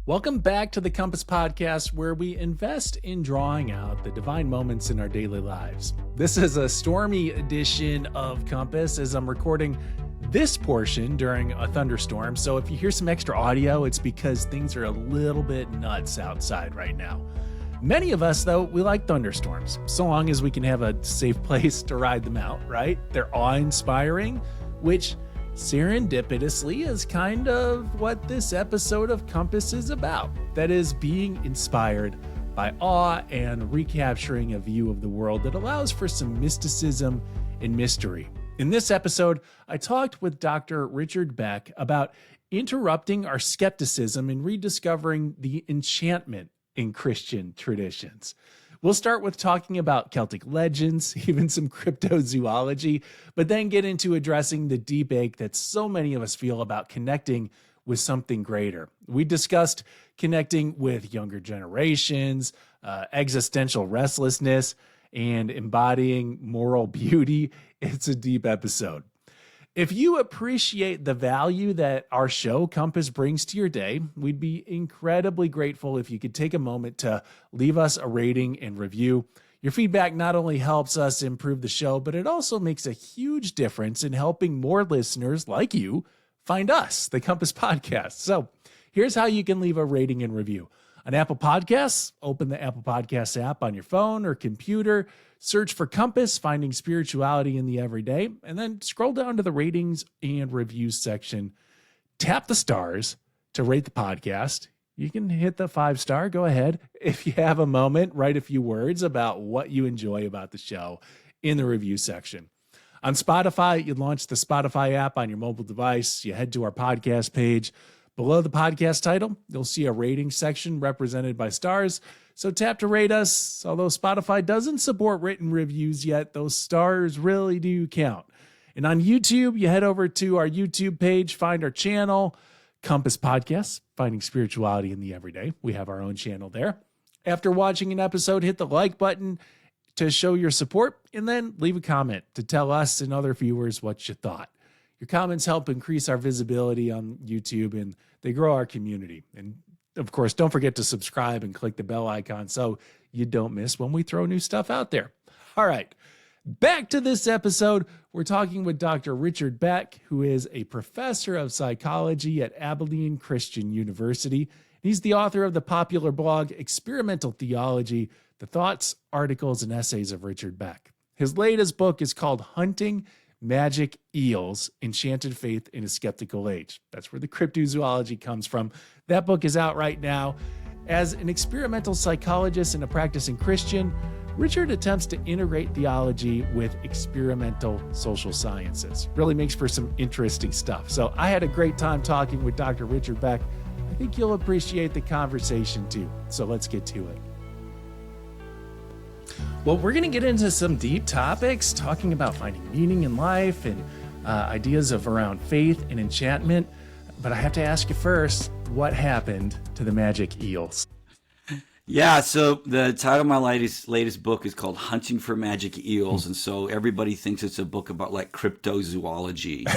Welcome back to the Compass Podcast, where we invest in drawing out the divine moments in our daily lives. This is a stormy edition of Compass as I'm recording this portion during a thunderstorm. So if you hear some extra audio, it's because things are a little bit nuts outside right now. Many of us, though, we like thunderstorms, so long as we can have a safe place to ride them out, right? They're awe-inspiring, which serendipitously is kind of what this episode of Compass is about. That is, being inspired by awe and recapturing a view of the world that allows for some mysticism and mystery. In this episode, I talked with Dr. Richard Beck about interrupting our skepticism and rediscovering the enchantment in Christian traditions. We'll start with talking about Celtic legends, even some cryptozoology, but then get into addressing the deep ache that so many of us feel about connecting with something greater. We discussed connecting with younger generations, existential restlessness, and embodying moral beauty. It's a deep episode. If you appreciate the value that our show Compass brings to your day, we'd be incredibly grateful if you could take a moment to leave us a rating and review. Your feedback not only helps us improve the show, but it also makes a huge difference in helping more listeners like you find us, the Compass Podcast. So here's how you can leave a rating and review. On Apple Podcasts, open the Apple Podcasts app on your phone or computer, search for Compass, finding spirituality in the everyday, and then scroll down to the ratings and reviews section. Tap the stars to rate the podcast. You can hit the 5-star. Go ahead. If you have a moment, write a few words about what you enjoy about the show in the review section. On Spotify, you launch the Spotify app on your mobile device. You head to our podcast page. Below the podcast title, you'll see a rating section represented by stars. So tap to rate us. Although Spotify doesn't support written reviews yet, those stars really do count. And on YouTube, you head over to our YouTube page, find our channel, Compass Podcast, Finding Spirituality in the Everyday. We have our own channel there. After watching an episode, hit the like button to show your support, and then leave a comment to tell us and other viewers what you thought. Your comments help increase our visibility on YouTube, and they grow our community. And of course, don't forget to subscribe and click the bell icon so you don't miss when we throw new stuff out there. All right, back to this episode. We're talking with Dr. Richard Beck, who is a professor of psychology at Abilene Christian University. He's the author of the popular blog Experimental Theology, the thoughts, articles, and essays of Richard Beck. His latest book is called Hunting Magic Eels, Enchanted Faith in a Skeptical Age. That's where the cryptozoology comes from. That book is out right now. As an experimental psychologist and a practicing Christian, Richard attempts to integrate theology with experimental social sciences. Really makes for some interesting stuff. So I had a great time talking with Dr. Richard Beck. I think you'll appreciate the conversation too. So let's get to it. Well, we're going to get into some deep topics, talking about finding meaning in life and ideas of around faith and enchantment. But I have to ask you first, what happened to the Magic Eels? Yeah, so the title of my latest book is called Hunting for Magic Eels, and so everybody thinks it's a book about like cryptozoology,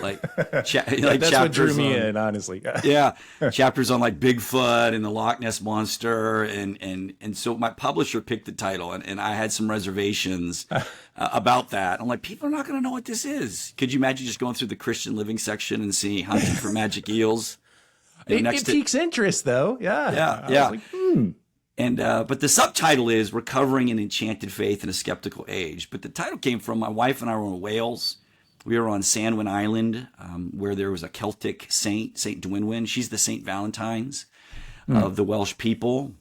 like that's chapters what drew me in, honestly. Yeah, chapters on like Bigfoot and the Loch Ness Monster, and so my publisher picked the title, and I had some reservations about that. I'm like, people are not going to know what this is. Could you imagine just going through the Christian Living section and seeing Hunting for Magic Eels? It piques interest, though. Yeah. Yeah. And but the subtitle is Recovering an Enchanted Faith in a Skeptical Age. But the title came from my wife and I were in Wales. We were on Sanwyn Island, where there was a Celtic saint, Saint Dwynwen. She's the Saint Valentine's of the Welsh people.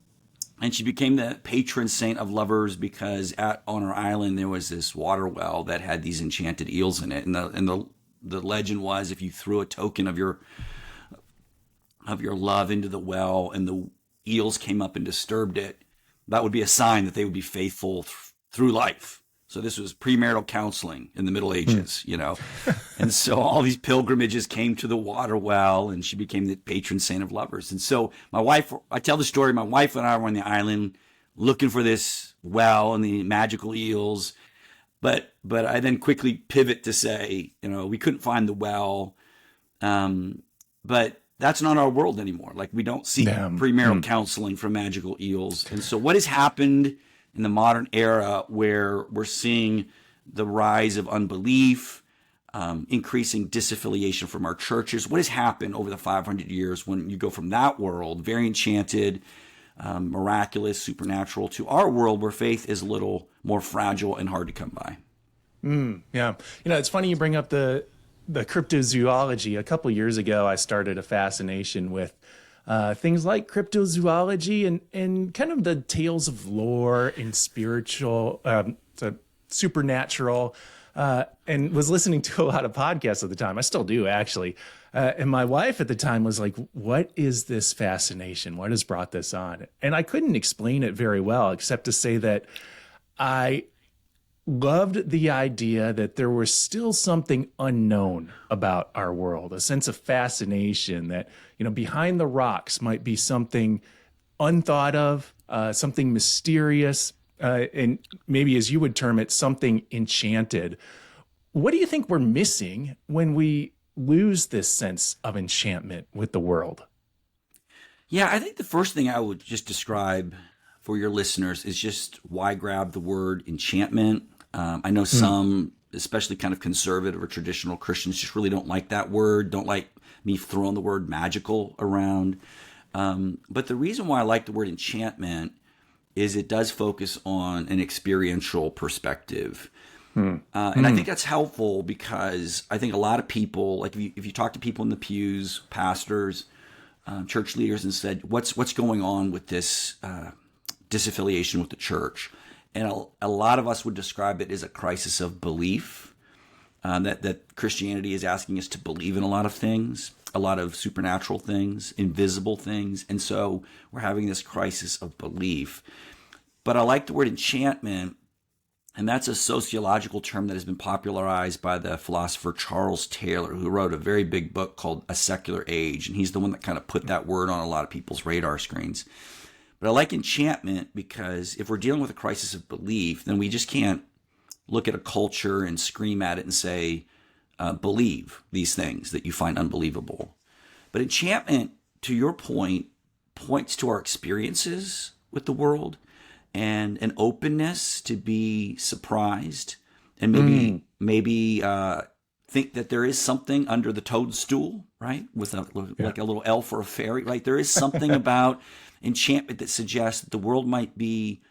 And she became the patron saint of lovers because on her island there was this water well that had these enchanted eels in it. And the legend was if you threw a token of your love into the well and the eels came up and disturbed it, that would be a sign that they would be faithful through life. So this was premarital counseling in the Middle Ages, And so all these pilgrimages came to the water well, and she became the patron saint of lovers. And so I tell the story, my wife and I were on the island looking for this well and the magical eels. But I then quickly pivot to say, we couldn't find the well. But that's not our world anymore. Like, we don't see premarital counseling for magical eels. And so what has happened in the modern era where we're seeing the rise of unbelief, increasing disaffiliation from our churches? What has happened over the 500 years when you go from that world, very enchanted, miraculous, supernatural, to our world where faith is a little more fragile and hard to come by? Yeah. It's funny you bring up the cryptozoology. A couple years ago, I started a fascination with things like cryptozoology and kind of the tales of lore and spiritual, supernatural, and was listening to a lot of podcasts at the time. I still do, actually. And my wife at the time was like, what is this fascination? What has brought this on? And I couldn't explain it very well, except to say that I loved the idea that there was still something unknown about our world, a sense of fascination that, behind the rocks might be something unthought of, something mysterious, and maybe, as you would term it, something enchanted. What do you think we're missing when we lose this sense of enchantment with the world? Yeah, I think the first thing I would just describe for your listeners is just why grab the word enchantment. I know some, especially kind of conservative or traditional Christians, just really don't like that word, don't like me throwing the word magical around. But the reason why I like the word enchantment is it does focus on an experiential perspective. And I think that's helpful because I think a lot of people, like if you talk to people in the pews, pastors, church leaders, and said, what's going on with this disaffiliation with the church? And a lot of us would describe it as a crisis of belief, that Christianity is asking us to believe in a lot of things, a lot of supernatural things, invisible things. And so we're having this crisis of belief. But I like the word enchantment, and that's a sociological term that has been popularized by the philosopher Charles Taylor, who wrote a very big book called A Secular Age. And he's the one that kind of put that word on a lot of people's radar screens. But I like enchantment because if we're dealing with a crisis of belief, then we just can't look at a culture and scream at it and say, believe these things that you find unbelievable. But enchantment, to your point, points to our experiences with the world and an openness to be surprised and maybe think that there is something under the toadstool, right? With like a little elf or a fairy, right? There is something about enchantment that suggests that the world might be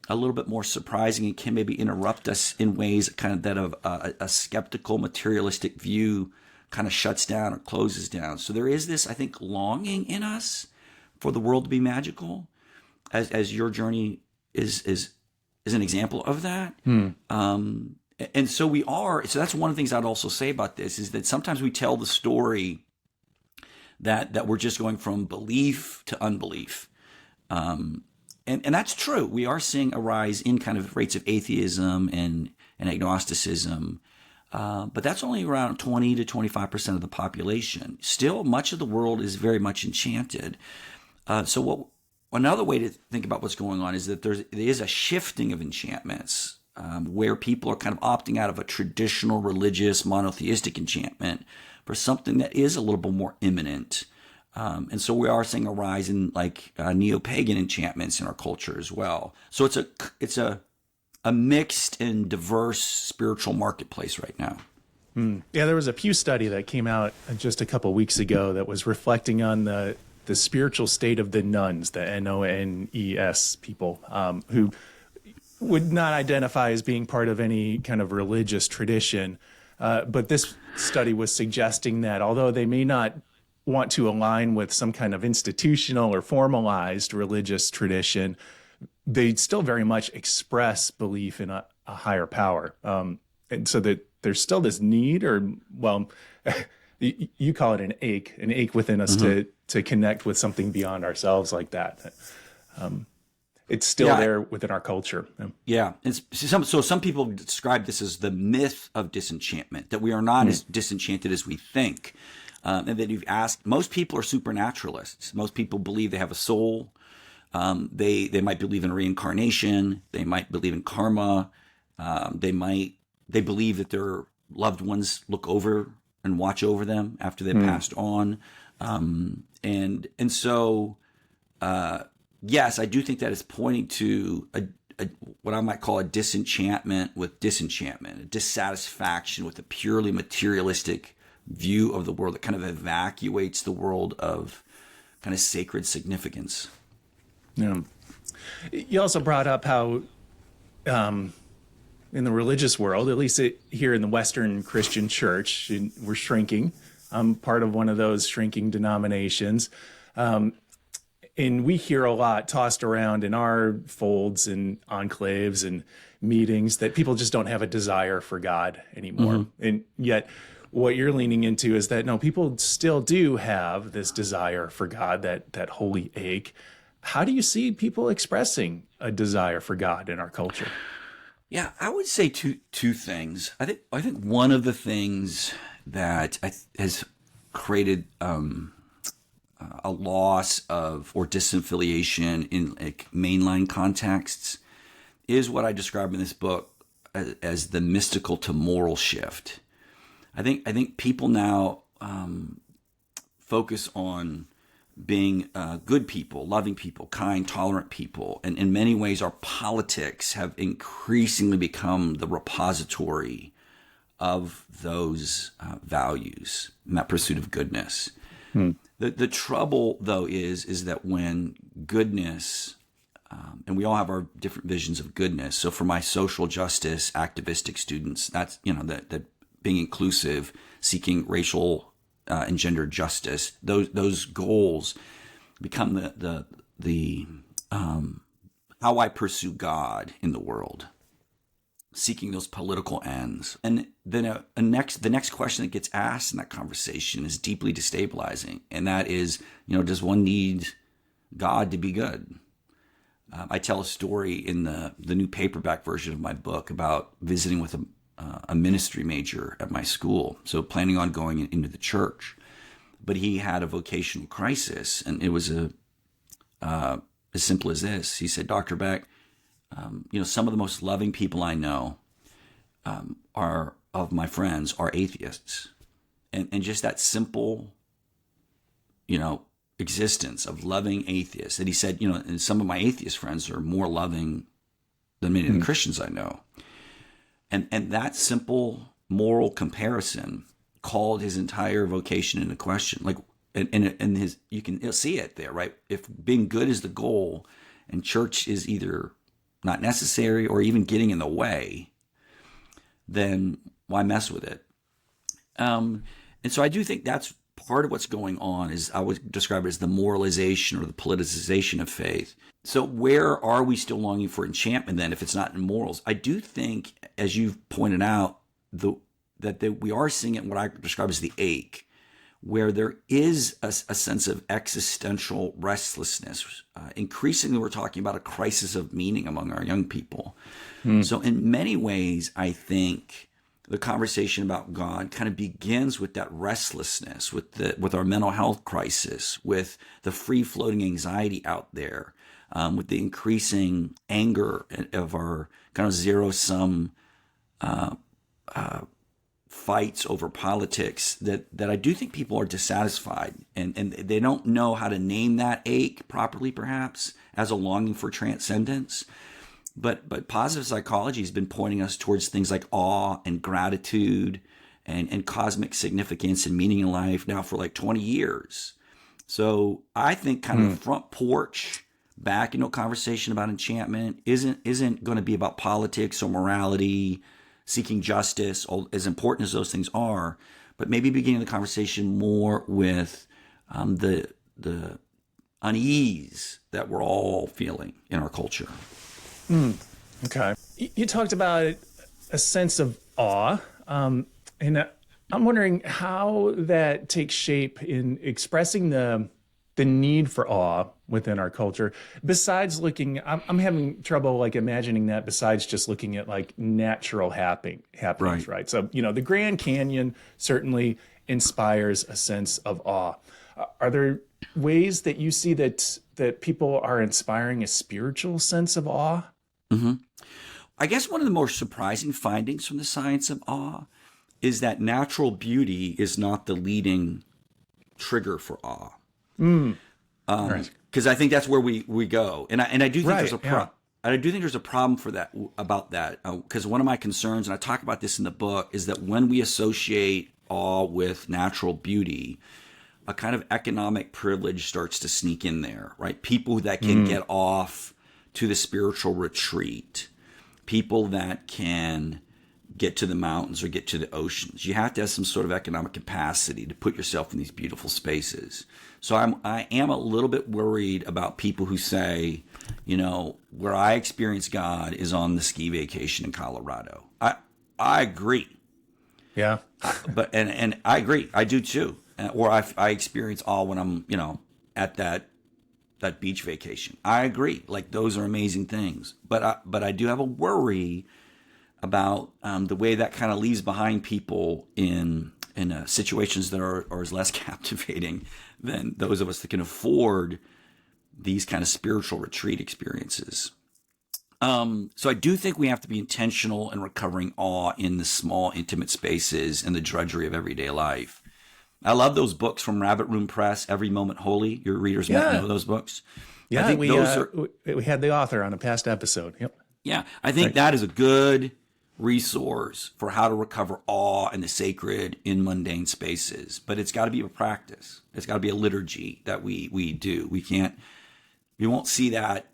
a little bit more surprising and can maybe interrupt us in ways kind of that of a skeptical, materialistic view kind of shuts down or closes down. So there is this, I think, longing in us for the world to be magical, as your journey is an example of that. And so we are. So that's one of the things I'd also say about this is that sometimes we tell the story that we're just going from belief to unbelief. And that's true. We are seeing a rise in kind of rates of atheism and agnosticism. But that's only around 20 to 25% of the population. Still, much of the world is very much enchanted. Another way to think about what's going on is that there is a shifting of enchantments, where people are kind of opting out of a traditional religious monotheistic enchantment for something that is a little bit more imminent. And so we are seeing a rise in like neo-pagan enchantments in our culture as well. So it's a mixed and diverse spiritual marketplace right now. Yeah, there was a Pew study that came out just a couple weeks ago that was reflecting on the spiritual state of the nuns, the NONES people, who would not identify as being part of any kind of religious tradition. But this study was suggesting that although they may not want to align with some kind of institutional or formalized religious tradition, they still very much express belief in a higher power. And so that there's still this need, or, well, you call it an ache within us to connect with something beyond ourselves like that. It's still there within our culture. Yeah. So some people describe this as the myth of disenchantment, that we are not as disenchanted as we think. And that you've asked, most people are supernaturalists. Most people believe they have a soul. They might believe in reincarnation. They might believe in karma. They believe that their loved ones look over and watch over them after they've passed on. And so, yes, I do think that is pointing to what I might call a disenchantment with disenchantment, a dissatisfaction with a purely materialistic view of the world that kind of evacuates the world of kind of sacred significance. Yeah. You also brought up how in the religious world, at least here in the Western Christian church, we're shrinking. I'm part of one of those shrinking denominations. And we hear a lot tossed around in our folds and enclaves and meetings that people just don't have a desire for God anymore. Mm-hmm. And yet what you're leaning into is that, no, people still do have this desire for God, that holy ache. How do you see people expressing a desire for God in our culture? Yeah, I would say two things. I think one of the things that has created a loss of or disaffiliation in like mainline contexts is what I describe in this book as the mystical to moral shift. I think people now focus on being good people, loving people, kind, tolerant people, and in many ways our politics have increasingly become the repository of those values and that pursuit of goodness. The trouble, though, is that when goodness, and we all have our different visions of goodness. So for my social justice activistic students, that's, that being inclusive, seeking racial and gender justice, those goals become the how I pursue God in the world, seeking those political ends. And then the next question that gets asked in that conversation is deeply destabilizing. And that is, does one need God to be good? I tell a story in the new paperback version of my book about visiting with a ministry major at my school. So planning on going into the church, but he had a vocational crisis. And it was as simple as this. He said, Dr. Beck, some of the most loving people I know of my friends are atheists. And just that simple, existence of loving atheists. And he said, and some of my atheist friends are more loving than many of the Christians I know. And that simple moral comparison called his entire vocation into question. Like, and you'll see it there, right? If being good is the goal and church is either not necessary or even getting in the way, then why mess with it? And so I do think that's part of what's going on. Is I would describe it as the moralization or the politicization of faith. So where are we still longing for enchantment then, if it's not in morals? I do think, as you've pointed out, that we are seeing it in what I describe as the ache, where there is a sense of existential restlessness. Increasingly, we're talking about a crisis of meaning among our young people. So in many ways, I think the conversation about God kind of begins with that restlessness, with our mental health crisis, with the free-floating anxiety out there, with the increasing anger of our kind of zero-sum fights over politics, that I do think people are dissatisfied and they don't know how to name that ache properly, perhaps, as a longing for transcendence. But positive psychology has been pointing us towards things like awe and gratitude and cosmic significance and meaning in life now for like 20 years. So I think kind of the front porch back into a conversation about enchantment isn't going to be about politics or morality, seeking justice, as important as those things are, but maybe beginning the conversation more with the unease that we're all feeling in our culture. Okay. You talked about a sense of awe, and I'm wondering how that takes shape in expressing the need for awe within our culture. Besides looking, I'm having trouble like imagining that. Besides just looking at like natural happenings, right? So the Grand Canyon certainly inspires a sense of awe. Are there ways that you see that people are inspiring a spiritual sense of awe? Mm-hmm. I guess one of the more surprising findings from the science of awe is that natural beauty is not the leading trigger for awe. Right. Because I think that's where we go, and I do think Right, there's a I do think there's a problem for that about that. Because one of my concerns, and I talk about this in the book, is that when we associate awe with natural beauty, a kind of economic privilege starts to sneak in there, right? People that can get off to the spiritual retreat, people that can get to the mountains or get to the oceans. You have to have some sort of economic capacity to put yourself in these beautiful spaces. So I am a little bit worried about people who say, you know, where I experience God is on the ski vacation in Colorado. I agree. Yeah. But I agree. I do too. Or I experience awe when I'm, you know, at that beach vacation. I agree. Like, those are amazing things. But I do have a worry about the way that kind of leaves behind people in situations that are less captivating than those of us that can afford these kind of spiritual retreat experiences. So I do think we have to be intentional in recovering awe in the small, intimate spaces and the drudgery of everyday life. I love those books from Rabbit Room Press, Every Moment Holy. Your readers might know those books. Yeah, I think we had the author on a past episode. Yep. Yeah, I think that is a good resource for how to recover awe and the sacred in mundane spaces. But it's got to be a practice. It's got to be a liturgy that we do. We won't see that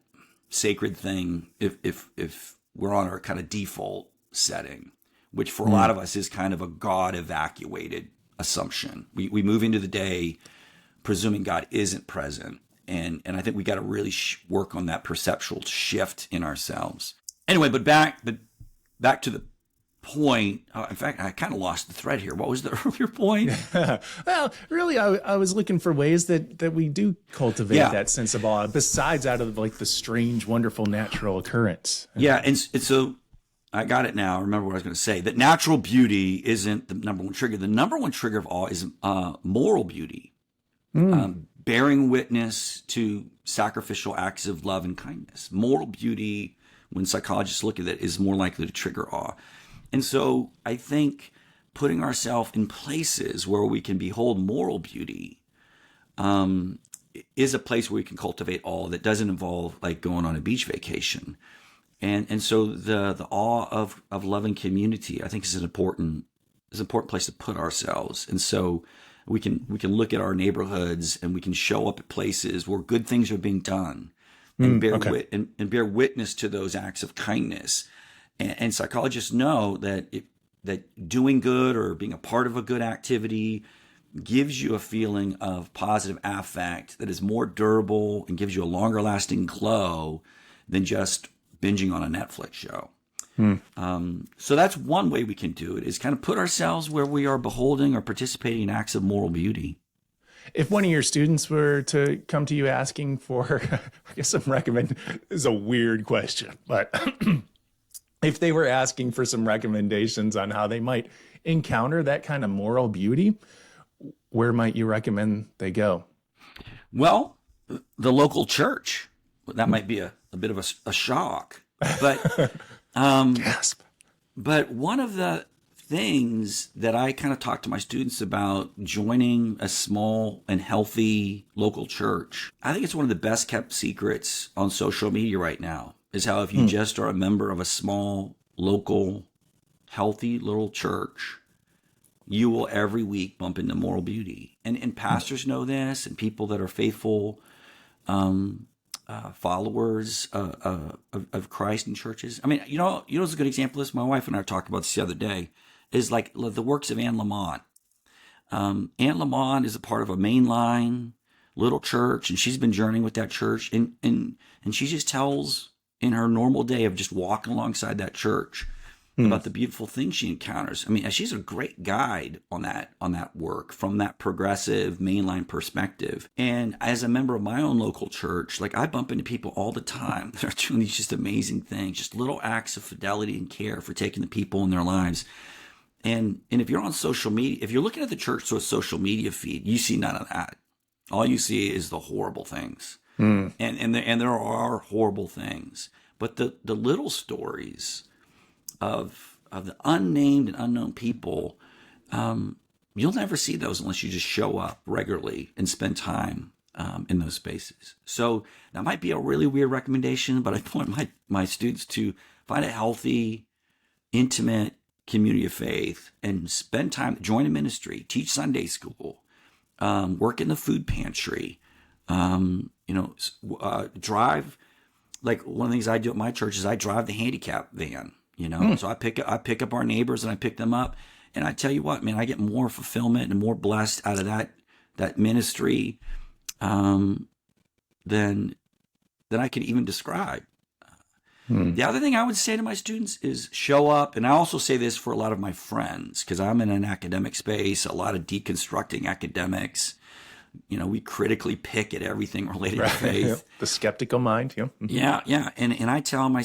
sacred thing if we're on our kind of default setting, which for a lot of us is kind of a God evacuated assumption. We move into the day presuming God isn't present. And I think we got to really work on that perceptual shift in ourselves. Anyway, but back to the point. In fact, I kind of lost the thread here. What was the earlier point? Well, really, I was looking for ways that we do cultivate that sense of awe, besides out of like the strange, wonderful, natural occurrence. Yeah, and so I got it now. I remember what I was going to say. That natural beauty isn't the number one trigger. The number one trigger of awe is moral beauty. Bearing witness to sacrificial acts of love and kindness. Moral beauty, when psychologists look at it, is more likely to trigger awe. And so I think putting ourselves in places where we can behold moral beauty is a place where we can cultivate awe that doesn't involve like going on a beach vacation. And so the awe of loving community, I think, is an important place to put ourselves. And so we can look at our neighborhoods and we can show up at places where good things are being done and bear witness to those acts of kindness. And psychologists know that that doing good or being a part of a good activity gives you a feeling of positive affect that is more durable and gives you a longer lasting glow than just binging on a Netflix show. So that's one way we can do it, is kind of put ourselves where we are beholding or participating in acts of moral beauty. If one of your students were to come to you asking for, I guess some recommend is a weird question, but if they were asking for some recommendations on how they might encounter that kind of moral beauty, where might you recommend they go? Well, the local church. That might be a bit of a shock, but Gasp. But one of the things that I kind of talk to my students about joining a small and healthy local church, I think it's one of the best kept secrets on social media right now, is how if you just are a member of a small, local, healthy little church, you will every week bump into moral beauty. And pastors know this, and people that are faithful followers of Christ in churches. I mean, you know, it's a good example of this. My wife and I talked about this the other day, is like the works of Anne Lamott. Anne Lamott is a part of a mainline little church, and she's been journeying with that church. And she just tells in her normal day of just walking alongside that church about the beautiful things she encounters. I mean, she's a great guide on that work from that progressive mainline perspective. And as a member of my own local church, like I bump into people all the time that are doing these just amazing things, just little acts of fidelity and care for taking the people in their lives. And if you're on social media, if you're looking at the church through a social media feed, you see none of that. All you see is the horrible things. And there are horrible things. But the little stories of the unnamed and unknown people you'll never see those unless you just show up regularly and spend time in those spaces. So that might be a really weird recommendation, but I want my students to find a healthy, intimate community of faith and spend time, join a ministry, teach Sunday school, work in the food pantry, drive. Like one of the things I do at my church is I drive the handicap van, So I pick up our neighbors and I pick them up. And I tell you what, man, I get more fulfillment and more blessed out of that ministry than I can even describe. The other thing I would say to my students is show up. And I also say this for a lot of my friends, because I'm in an academic space, a lot of deconstructing academics. We critically pick at everything related to faith. The skeptical mind. Yeah. And I tell them,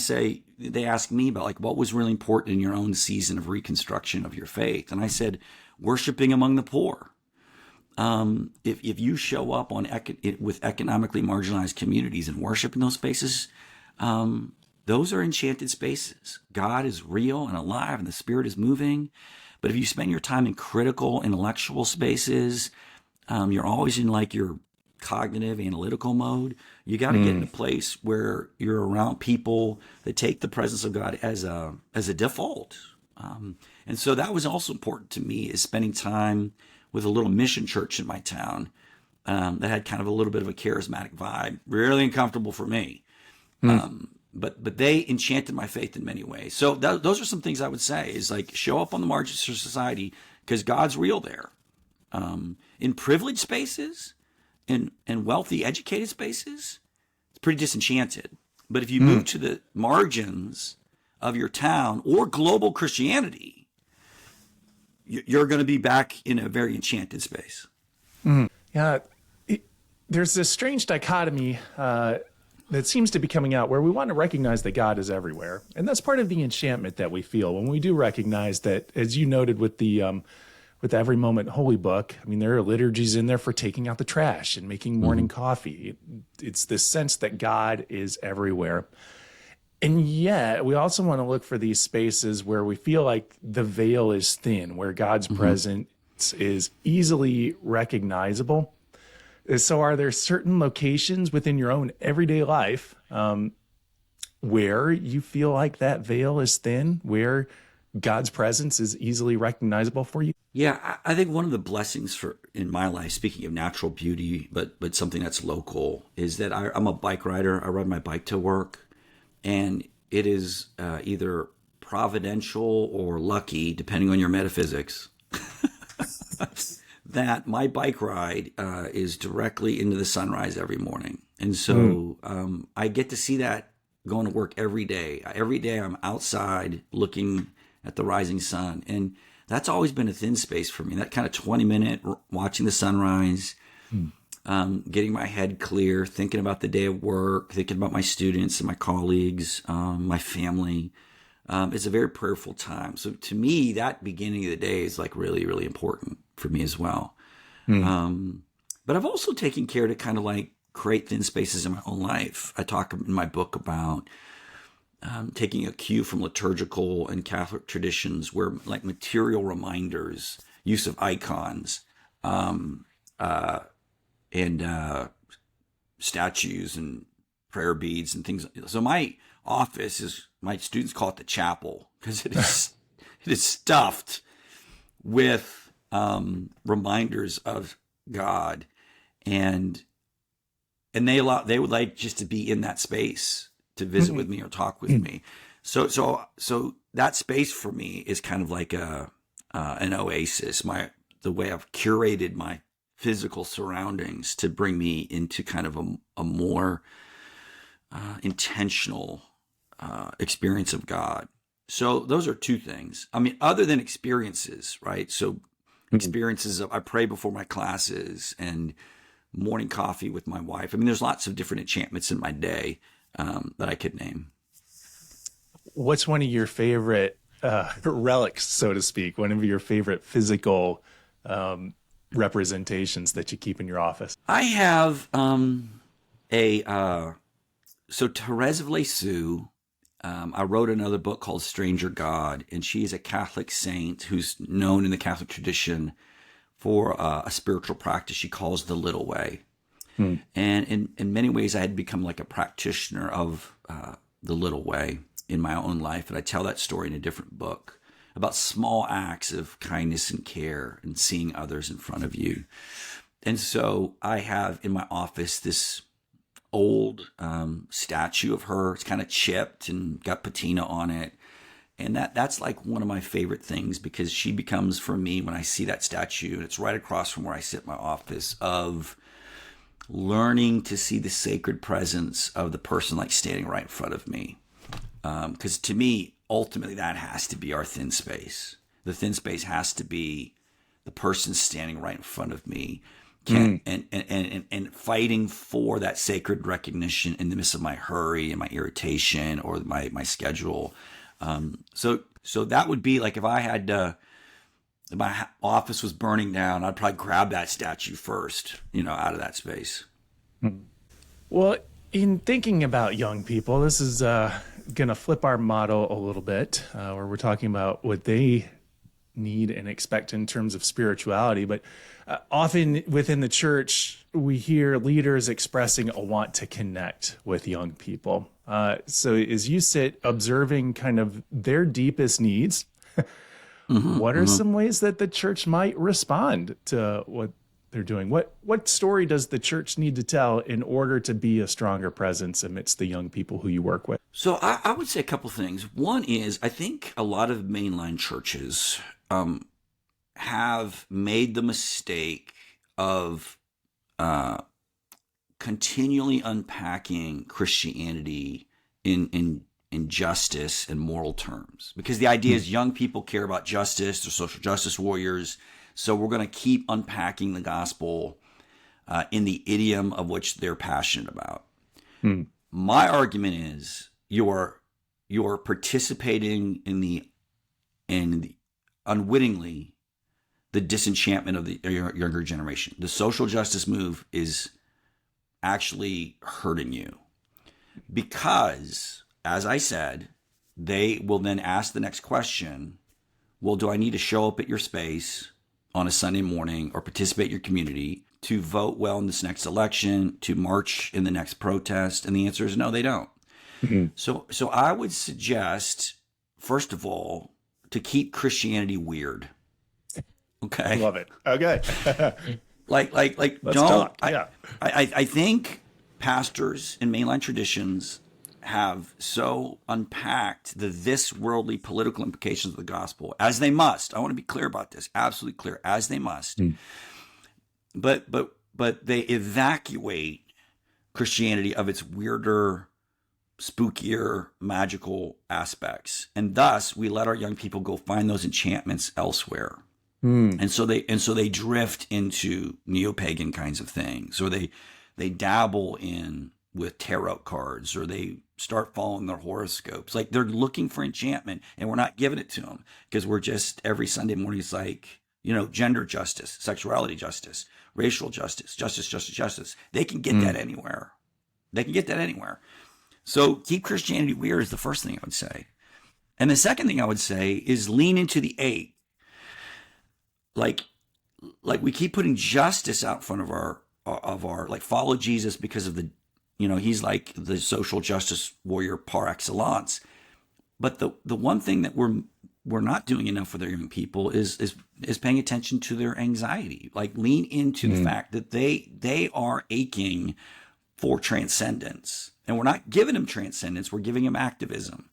they ask me about like, what was really important in your own season of reconstruction of your faith? And I said, worshiping among the poor. If you show up with economically marginalized communities and worship in those spaces, those are enchanted spaces. God is real and alive and the Spirit is moving. But if you spend your time in critical intellectual spaces, you're always in like your cognitive analytical mode. You got to get in a place where you're around people that take the presence of God as a default. And so that was also important to me, is spending time with a little mission church in my town that had kind of a little bit of a charismatic vibe, really uncomfortable for me. But they enchanted my faith in many ways. So those are some things I would say, is like show up on the margins of society because God's real there. In privileged spaces, in wealthy, educated spaces, it's pretty disenchanted. But if you move to the margins of your town or global Christianity, you're going to be back in a very enchanted space. Yeah, there's this strange dichotomy that seems to be coming out where we want to recognize that God is everywhere. And that's part of the enchantment that we feel when we do recognize that, as you noted with the Every Moment Holy Book. I mean, there are liturgies in there for taking out the trash and making morning coffee. It's this sense that God is everywhere. And yet, we also want to look for these spaces where we feel like the veil is thin, where God's presence is easily recognizable. So are there certain locations within your own everyday life where you feel like that veil is thin, where God's presence is easily recognizable for you? Yeah, I think one of the blessings in my life, speaking of natural beauty, but something that's local, is that I'm a bike rider. I ride my bike to work, and it is either providential or lucky, depending on your metaphysics, that my bike ride is directly into the sunrise every morning. And so I get to see that going to work every day. Every day I'm outside looking at the rising sun. And that's always been a thin space for me. That kind of 20-minute watching the sunrise, getting my head clear, thinking about the day of work, thinking about my students and my colleagues, my family. It's a very prayerful time. So to me, that beginning of the day is like really, really important for me as well. But I've also taken care to kind of like create thin spaces in my own life. I talk in my book about taking a cue from liturgical and Catholic traditions where like material reminders, use of icons, and statues and prayer beads and things. So my office is, my students call it the chapel, because it is stuffed with reminders of God, and they would like just to be in that space to visit with me or talk with me. So that space for me is kind of like an oasis. The way I've curated my physical surroundings to bring me into kind of a more intentional experience of God. So those are two things. I mean, other than experiences, right? So experiences of, I pray before my classes and morning coffee with my wife. I mean, there's lots of different enchantments in my day that I could name. What's one of your favorite relics, so to speak, one of your favorite physical representations that you keep in your office? I have so Therese of Lisieux, I wrote another book called Stranger God, and she is a Catholic saint who's known in the Catholic tradition for a spiritual practice she calls the little way. And in many ways, I had become like a practitioner of the little way in my own life. And I tell that story in a different book about small acts of kindness and care and seeing others in front of you. And so I have in my office this old statue of her. It's kind of chipped and got patina on it. And that's like one of my favorite things, because she becomes, for me, when I see that statue, and it's right across from where I sit in my office, of learning to see the sacred presence of the person like standing right in front of me. Because to me, ultimately, that has to be our thin space. The thin space has to be the person standing right in front of me, and fighting for that sacred recognition in the midst of my hurry and my irritation or my schedule. So that would be like, if I had my office was burning down, I'd probably grab that statue first, out of that space. Well, in thinking about young people, this is going to flip our model a little bit, where we're talking about what they need and expect in terms of spirituality. But often within the church, we hear leaders expressing a want to connect with young people. So as you sit observing kind of their deepest needs, what are some ways that the church might respond to what they're doing? What story does the church need to tell in order to be a stronger presence amidst the young people who you work with? So I would say a couple things. One is, I think a lot of mainline churches have made the mistake of continually unpacking Christianity in justice and moral terms, because the idea is young people care about justice, they're social justice warriors, so we're going to keep unpacking the gospel in the idiom of which they're passionate about. My argument is you're participating in the unwittingly the disenchantment of the younger generation. The social justice move is actually hurting you, because, as I said, they will then ask the next question, well, do I need to show up at your space on a Sunday morning or participate in your community to vote well in this next election, to march in the next protest? And the answer is no, they don't. So I would suggest, first of all, to keep Christianity weird. Okay. Love it. Okay. like Let's don't talk. Yeah. I think pastors in mainline traditions have so unpacked this worldly political implications of the gospel, as they must. I want to be clear about this, absolutely clear, as they must. But they evacuate Christianity of its weirder, spookier, magical aspects, and thus we let our young people go find those enchantments elsewhere. And so they drift into neo-pagan kinds of things, or they dabble in with tarot cards, or they start following their horoscopes. Like, they're looking for enchantment, and we're not giving it to them, because we're just, every Sunday morning, it's like, gender justice, sexuality justice, racial justice, justice. They can get that anywhere. So keep Christianity weird is the first thing I would say. And the second thing I would say is lean into the ache. Like we keep putting justice out in front of our like, follow Jesus because of the, he's like the social justice warrior par excellence. But the one thing that we're not doing enough with our young people is paying attention to their anxiety. Like, lean into the fact that they are aching for transcendence, and we're not giving them transcendence, we're giving them activism.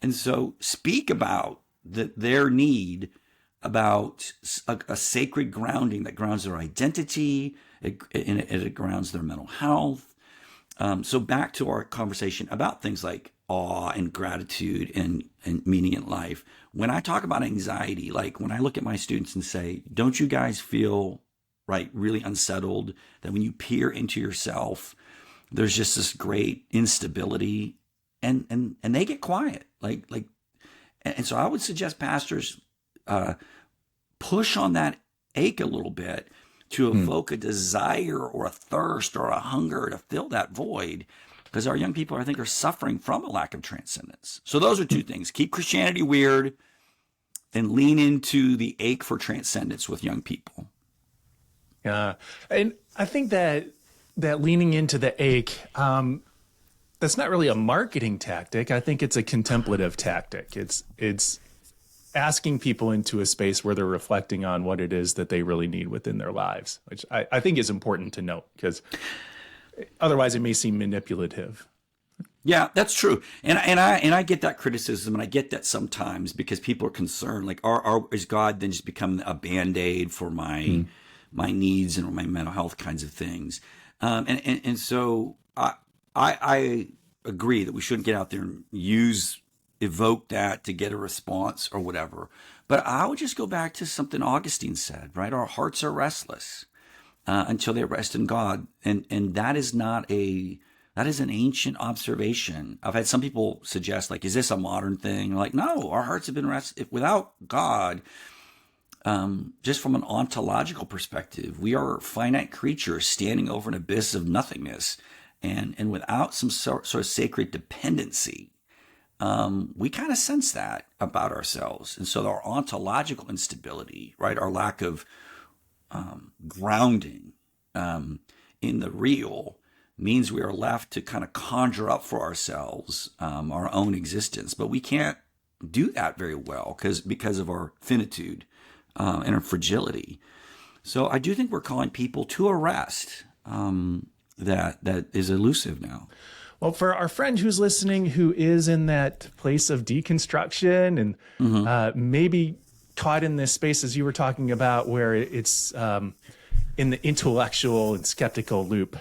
And so speak about their need about a sacred grounding that grounds their identity, it grounds their mental health. So back to our conversation about things like awe and gratitude and meaning in life. When I talk about anxiety, like when I look at my students and say, don't you guys feel really unsettled, that when you peer into yourself, there's just this great instability, and they get quiet. And so I would suggest pastors push on that ache a little bit to evoke a desire or a thirst or a hunger to fill that void, because our young people, I think, are suffering from a lack of transcendence. So those are two things: keep Christianity weird and lean into the ache for transcendence with young people. Yeah. And I think that leaning into the ache, that's not really a marketing tactic. I think it's a contemplative tactic. It's asking people into a space where they're reflecting on what it is that they really need within their lives, which I think is important to note, because otherwise it may seem manipulative. Yeah, that's true. And I get that criticism, and I get that sometimes because people are concerned, like, is God then just become a Band-Aid for my needs and my mental health kinds of things? And so I agree that we shouldn't get out there and evoke that to get a response or whatever. But I would just go back to something Augustine said, right? Our hearts are restless until they rest in God. And that is an ancient observation. I've had some people suggest, like, is this a modern thing? Like, no, our hearts have been restless. Without God, just from an ontological perspective, we are finite creatures standing over an abyss of nothingness. And without some sort of sacred dependency, we kind of sense that about ourselves. And so our ontological instability, right, our lack of grounding in the real, means we are left to kind of conjure up for ourselves our own existence. But we can't do that very well because of our finitude and our fragility. So I do think we're calling people to a rest that is elusive now. Well, for our friend who's listening, who is in that place of deconstruction and maybe caught in this space, as you were talking about, where it's in the intellectual and skeptical loop,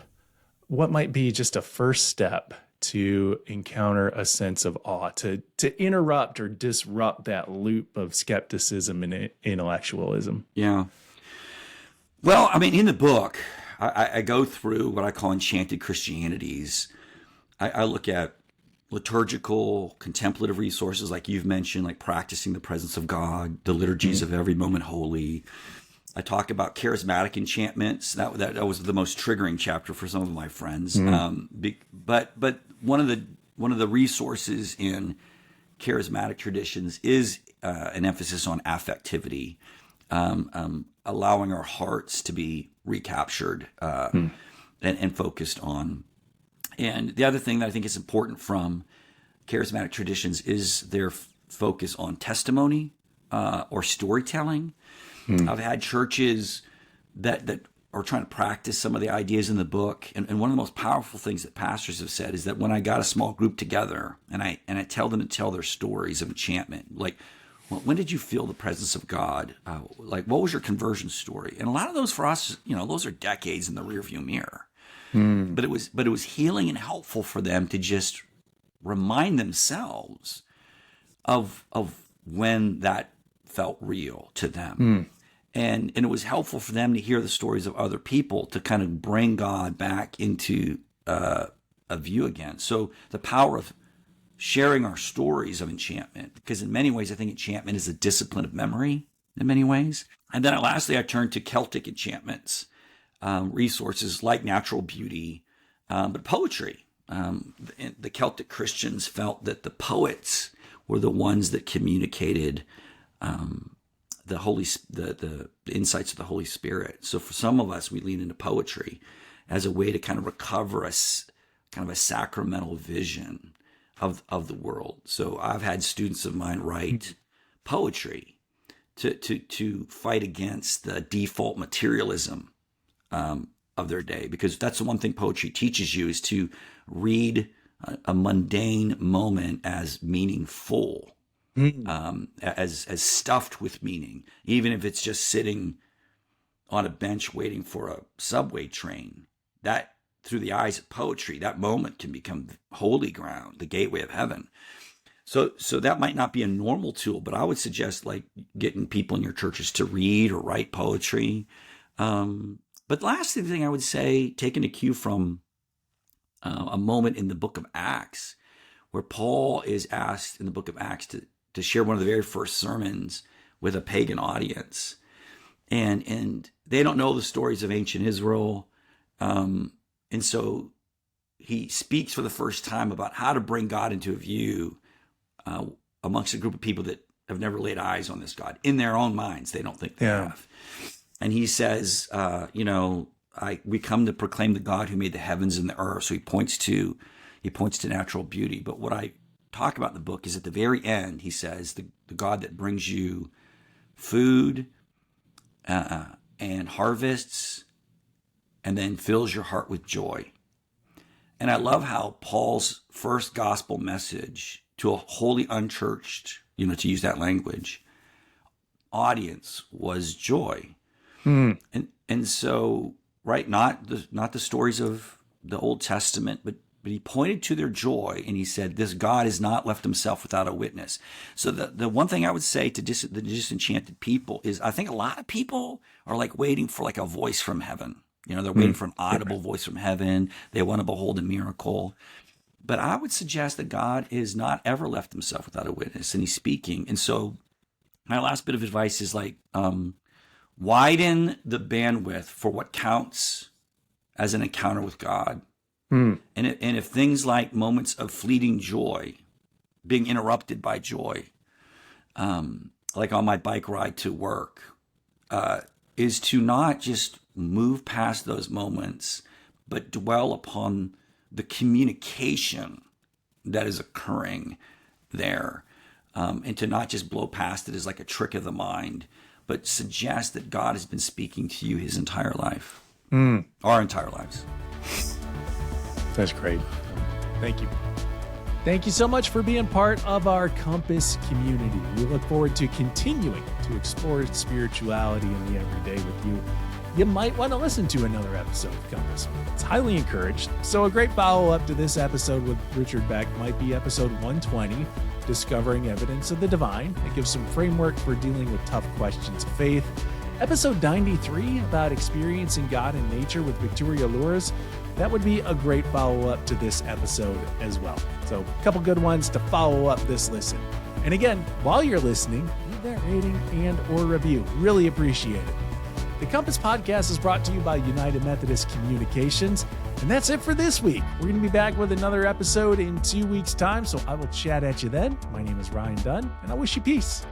what might be just a first step to encounter a sense of awe, to interrupt or disrupt that loop of skepticism and intellectualism? Yeah. Well, I mean, in the book, I go through what I call enchanted Christianities. I look at liturgical, contemplative resources like you've mentioned, like practicing the presence of God, the liturgies of every moment holy. I talk about charismatic enchantments. That was the most triggering chapter for some of my friends. But one of the resources in charismatic traditions is an emphasis on affectivity, allowing our hearts to be recaptured and focused on. And the other thing that I think is important from charismatic traditions is their focus on testimony or storytelling. I've had churches that are trying to practice some of the ideas in the book. And one of the most powerful things that pastors have said is that when I got a small group together and I tell them to tell their stories of enchantment, like, when did you feel the presence of God? Like, what was your conversion story? And a lot of those for us, those are decades in the rearview mirror. But it was healing and helpful for them to just remind themselves of when that felt real to them. And it was helpful for them to hear the stories of other people to kind of bring God back into a view again. So the power of sharing our stories of enchantment, because in many ways I think enchantment is a discipline of memory in many ways. And then lastly, I turned to Celtic enchantments, resources like natural beauty, but poetry. The Celtic Christians felt that the poets were the ones that communicated the insights of the Holy Spirit. So for some of us, we lean into poetry as a way to kind of recover a sacramental vision of the world. So I've had students of mine write poetry to fight against the default materialism of their day, because that's the one thing poetry teaches you, is to read a mundane moment as meaningful, as stuffed with meaning, even if it's just sitting on a bench waiting for a subway train. That, through the eyes of poetry, that moment can become holy ground, the gateway of heaven. So that might not be a normal tool, but I would suggest like getting people in your churches to read or write poetry. But lastly, the thing I would say, taking a cue from a moment in the book of Acts, where Paul is asked in the book of Acts to share one of the very first sermons with a pagan audience. And they don't know the stories of ancient Israel. And so he speaks for the first time about how to bring God into view amongst a group of people that have never laid eyes on this God. In their own minds, they don't think they have. And he says, we come to proclaim the God who made the heavens and the earth. So he points to natural beauty. But what I talk about in the book is at the very end, he says, the God that brings you food and harvests and then fills your heart with joy. And I love how Paul's first gospel message to a wholly unchurched, to use that language, audience was joy. And so, right, not the stories of the Old Testament, but he pointed to their joy and he said, this God has not left himself without a witness. So the one thing I would say to the disenchanted people is I think a lot of people are like waiting for like a voice from heaven. They're waiting for an audible voice from heaven. They want to behold a miracle. But I would suggest that God is not ever left himself without a witness, and he's speaking. And so my last bit of advice is like, widen the bandwidth for what counts as an encounter with God. And if things like moments of fleeting joy, being interrupted by joy, like on my bike ride to work, is to not just move past those moments, but dwell upon the communication that is occurring there, and to not just blow past it as like a trick of the mind, but suggest that God has been speaking to you his entire life, our entire lives. That's great. Thank you. Thank you so much for being part of our Compass community. We look forward to continuing to explore spirituality in the everyday with you. You might want to listen to another episode of Compass. It's highly encouraged. So a great follow-up to this episode with Richard Beck might be episode 120, Discovering Evidence of the Divine. It gives some framework for dealing with tough questions of faith. Episode 93, about experiencing God in nature with Victoria Loures. That would be a great follow-up to this episode as well. So a couple good ones to follow up this listen. And again, while you're listening, leave that rating and or review. Really appreciate it. The Compass Podcast is brought to you by United Methodist Communications. And that's it for this week. We're going to be back with another episode in 2 weeks' time, so I will chat at you then. My name is Ryan Dunn, and I wish you peace.